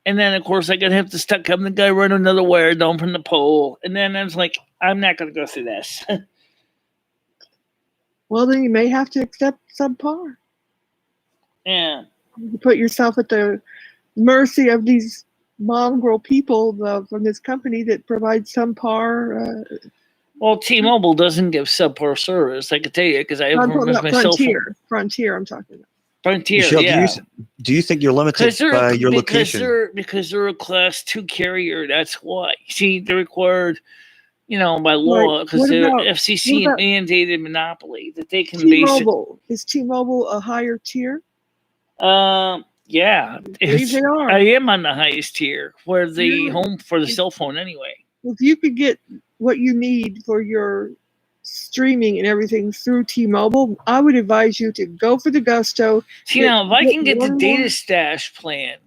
A: and then of course I gotta have to stuck having the guy run another wire down from the pole, and then I was like, I'm not gonna go through this.
E: Well, then you may have to accept subpar.
A: Yeah.
E: You put yourself at the mercy of these mongrel people from this company that provides subpar.
A: Well, T-Mobile doesn't give subpar service. I can tell you because I have
E: I'm talking about
A: my cell phone.
E: Frontier. I'm talking about.
A: Frontier,
C: Michelle,
A: yeah.
C: do you think you're limited by your location?
A: Because they're a class 2 carrier. That's why. See, they're required, by law, because they're FCC mandated monopoly that they can
E: T-Mobile. Is T-Mobile a higher tier?
A: Yeah.
E: They are.
A: I am on the highest tier for the home for the cell phone anyway.
E: If you could get what you need for your streaming and everything through T-Mobile, I would advise you to go for the gusto.
A: See, now if I can get the data stash plan,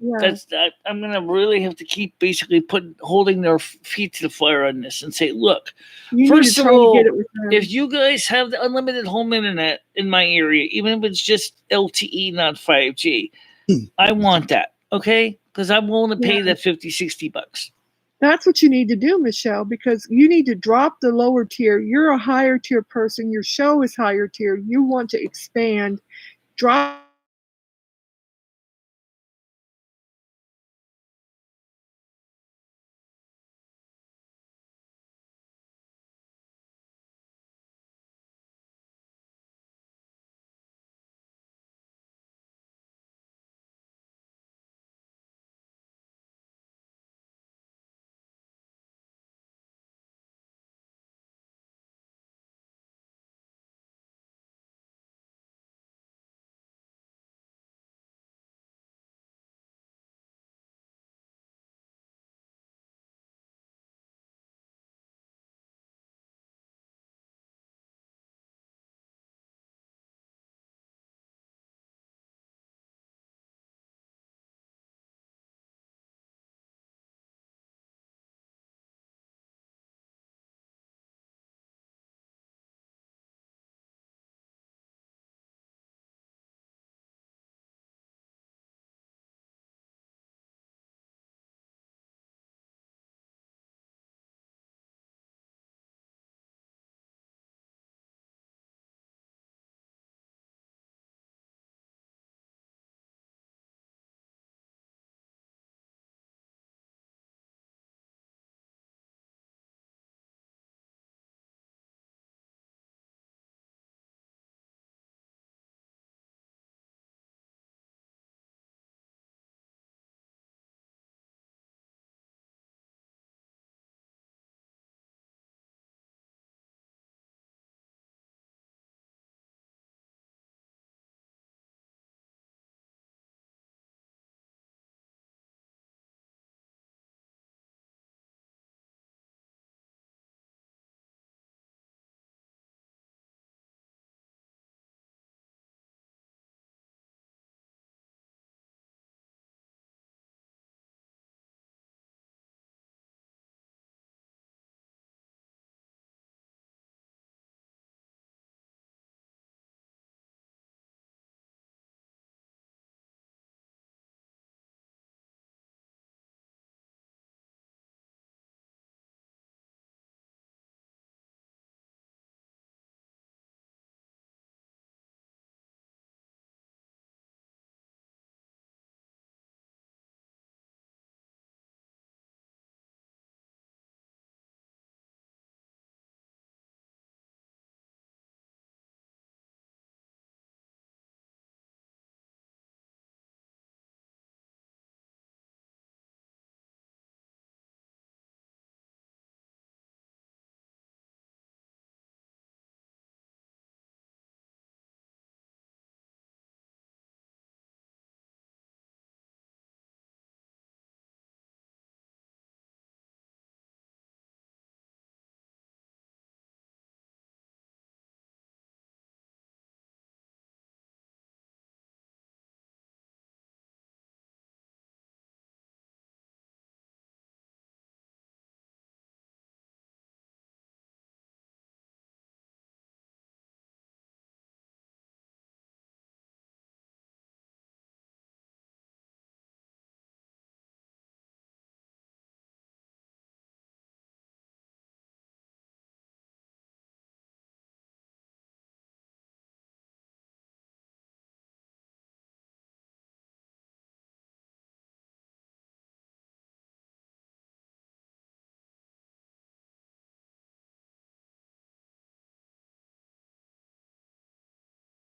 A: I'm gonna really have to keep basically holding their feet to the fire on this and say, look, first of all, if you guys have the unlimited home internet in my area, even if it's just LTE, not 5G, I want that, okay? Because I'm willing to pay that $50-$60.
E: That's what you need to do, Michelle, because you need to drop the lower tier. You're a higher tier person. Your show is higher tier. You want to expand. Drop